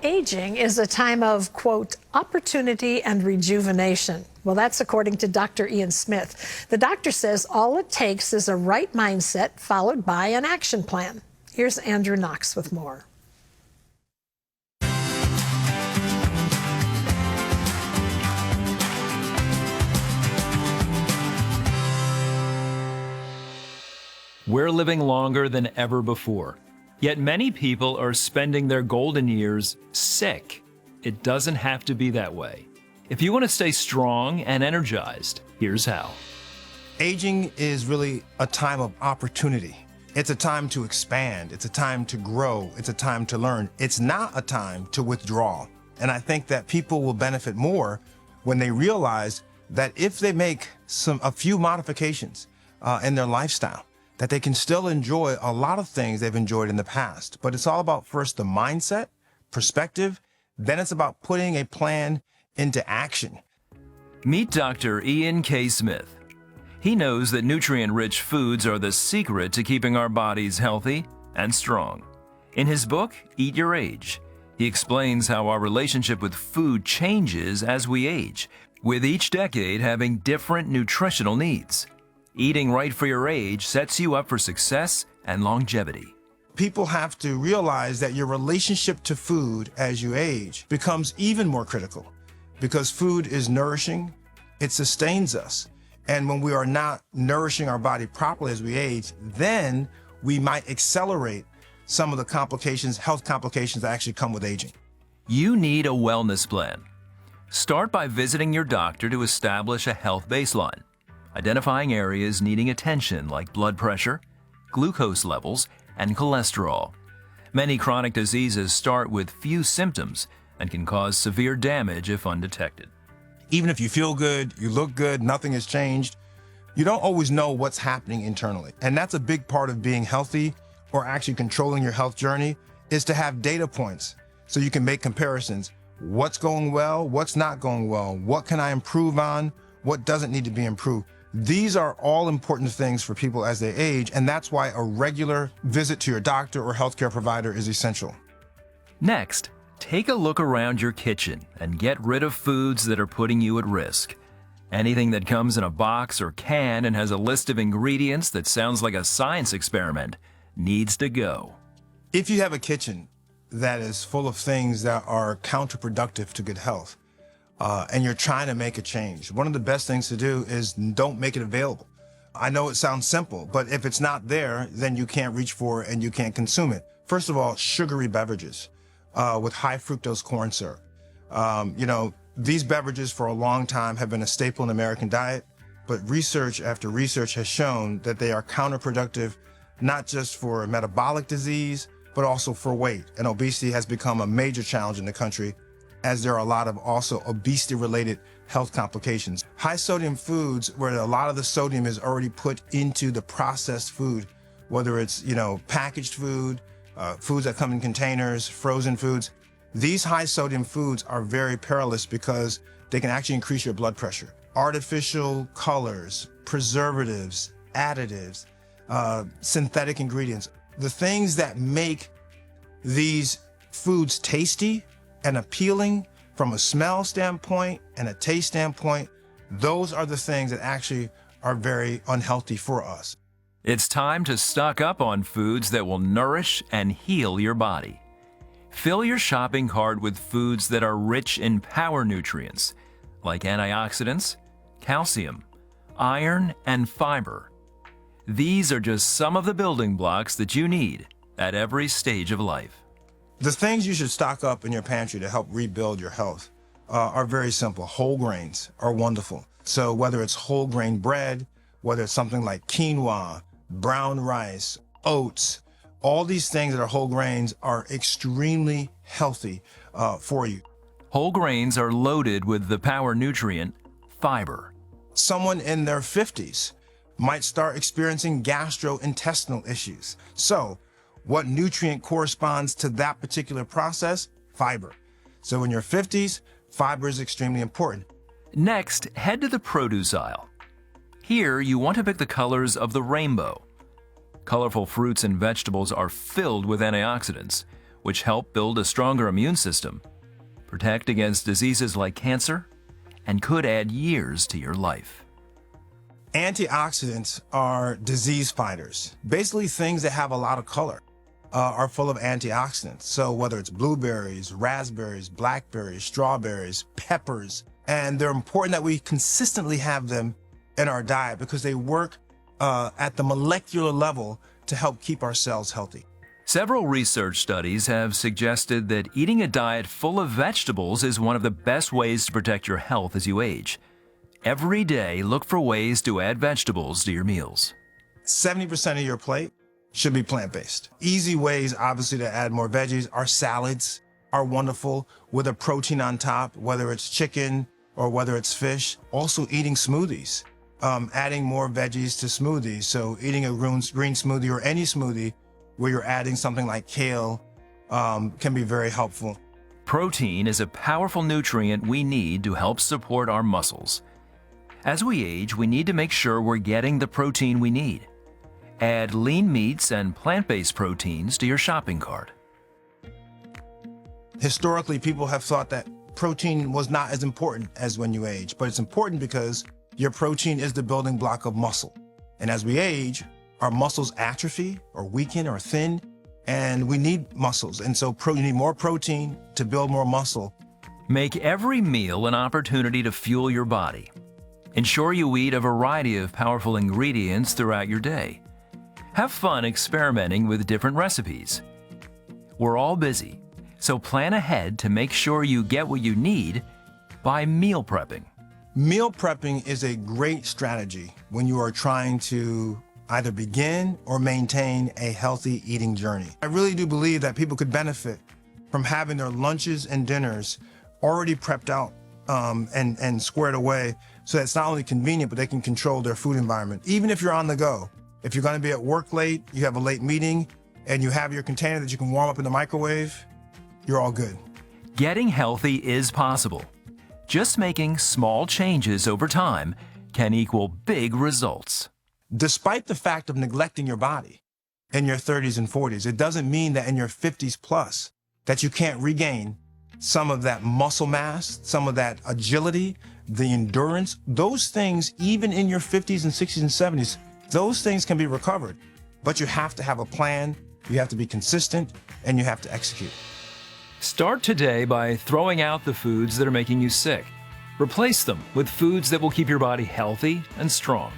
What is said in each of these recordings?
Aging is a time of, quote, opportunity and rejuvenation. Well, that's according to Dr. Ian Smith. The doctor says all it takes is a right mindset followed by an action plan. Here's Andrew Knox with more. We're living longer than ever before. Yet many people are spending their golden years sick. It doesn't have to be that way. If you want to stay strong and energized, here's how. Aging is really a time of opportunity. It's a time to expand. It's a time to grow. It's a time to learn. It's not a time to withdraw. And I think that people will benefit more when they realize that if they make a few modifications in their lifestyle, that they can still enjoy a lot of things they've enjoyed in the past. But it's all about first the mindset, perspective, then it's about putting a plan into action. Meet Dr. Ian K. Smith. He knows that nutrient-rich foods are the secret to keeping our bodies healthy and strong. In his book, Eat Your Age, he explains how our relationship with food changes as we age, with each decade having different nutritional needs. Eating right for your age sets you up for success and longevity. People have to realize that your relationship to food as you age becomes even more critical because food is nourishing, it sustains us. And when we are not nourishing our body properly as we age, then we might accelerate some of the complications, health complications that actually come with aging. You need a wellness plan. Start by visiting your doctor to establish a health baseline, identifying areas needing attention like blood pressure, glucose levels, and cholesterol. Many chronic diseases start with few symptoms and can cause severe damage if undetected. Even if you feel good, you look good, nothing has changed, you don't always know what's happening internally. And that's a big part of being healthy or actually controlling your health journey is to have data points so you can make comparisons. What's going well? What's not going well? What can I improve on? What doesn't need to be improved? These are all important things for people as they age, and that's why a regular visit to your doctor or healthcare provider is essential. Next, take a look around your kitchen and get rid of foods that are putting you at risk. Anything that comes in a box or can and has a list of ingredients that sounds like a science experiment needs to go. If you have a kitchen that is full of things that are counterproductive to good health, and you're trying to make a change, one of the best things to do is don't make it available. I know it sounds simple, but if it's not there, then you can't reach for it and you can't consume it. First of all, sugary beverages with high fructose corn syrup. These beverages for a long time have been a staple in the American diet, but research after research has shown that they are counterproductive, not just for metabolic disease, but also for weight. And obesity has become a major challenge in the country, as there are a lot of also obesity-related health complications. High sodium foods, where a lot of the sodium is already put into the processed food, whether it's, packaged food, foods that come in containers, frozen foods. These high sodium foods are very perilous because they can actually increase your blood pressure. Artificial colors, preservatives, additives, synthetic ingredients, the things that make these foods tasty and appealing from a smell standpoint and a taste standpoint, those are the things that actually are very unhealthy for us. It's time to stock up on foods that will nourish and heal your body. Fill your shopping cart with foods that are rich in power nutrients, like antioxidants, calcium, iron, and fiber. These are just some of the building blocks that you need at every stage of life. The things you should stock up in your pantry to help rebuild your health are very simple. Whole grains are wonderful. So whether it's whole grain bread, whether it's something like quinoa, brown rice, oats, all these things that are whole grains are extremely healthy for you. Whole grains are loaded with the power nutrient, fiber. Someone in their 50s might start experiencing gastrointestinal issues. So what nutrient corresponds to that particular process? Fiber. So in your 50s, fiber is extremely important. Next, head to the produce aisle. Here, you want to pick the colors of the rainbow. Colorful fruits and vegetables are filled with antioxidants, which help build a stronger immune system, protect against diseases like cancer, and could add years to your life. Antioxidants are disease fighters. Basically, things that have a lot of color are full of antioxidants. So whether it's blueberries, raspberries, blackberries, strawberries, peppers, and they're important that we consistently have them in our diet because they work at the molecular level to help keep our cells healthy. Several research studies have suggested that eating a diet full of vegetables is one of the best ways to protect your health as you age. Every day, look for ways to add vegetables to your meals. 70% of your plate should be plant-based. Easy ways, obviously, to add more veggies. Our salads are wonderful with a protein on top, whether it's chicken or whether it's fish. Also eating smoothies, adding more veggies to smoothies. So eating a green smoothie or any smoothie where you're adding something like kale can be very helpful. Protein is a powerful nutrient we need to help support our muscles. As we age, we need to make sure we're getting the protein we need. Add lean meats and plant-based proteins to your shopping cart. Historically, people have thought that protein was not as important as when you age, but it's important because your protein is the building block of muscle. And as we age, our muscles atrophy or weaken or thin, and we need muscles. And so you need more protein to build more muscle. Make every meal an opportunity to fuel your body. Ensure you eat a variety of powerful ingredients throughout your day. Have fun experimenting with different recipes. We're all busy, so plan ahead to make sure you get what you need by meal prepping. Meal prepping is a great strategy when you are trying to either begin or maintain a healthy eating journey. I really do believe that people could benefit from having their lunches and dinners already prepped out and squared away so that it's not only convenient, but they can control their food environment. Even if you're on the go, if you're gonna be at work late, you have a late meeting, and you have your container that you can warm up in the microwave, you're all good. Getting healthy is possible. Just making small changes over time can equal big results. Despite the fact of neglecting your body in your 30s and 40s, it doesn't mean that in your 50s plus that you can't regain some of that muscle mass, some of that agility, the endurance. Those things, even in your 50s and 60s and 70s, those things can be recovered. But you have to have a plan, you have to be consistent, and you have to execute. Start today by throwing out the foods that are making you sick. Replace them with foods that will keep your body healthy and strong.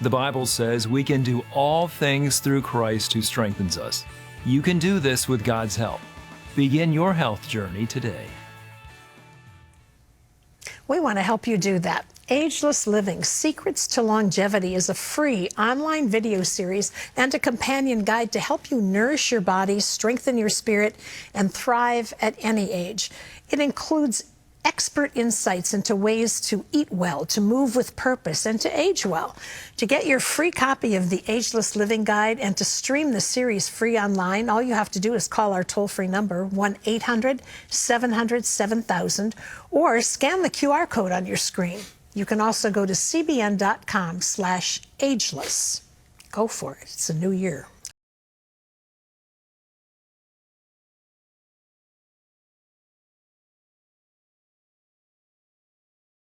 The Bible says we can do all things through Christ who strengthens us. You can do this with God's help. Begin your health journey today. We want to help you do that. Ageless Living, Secrets to Longevity is a free online video series and a companion guide to help you nourish your body, strengthen your spirit, and thrive at any age. It includes expert insights into ways to eat well, to move with purpose, and to age well. To get your free copy of the Ageless Living Guide and to stream the series free online, all you have to do is call our toll-free number, 1-800-700-7000, or scan the QR code on your screen. You can also go to cbn.com/ageless. Go for it. It's a new year.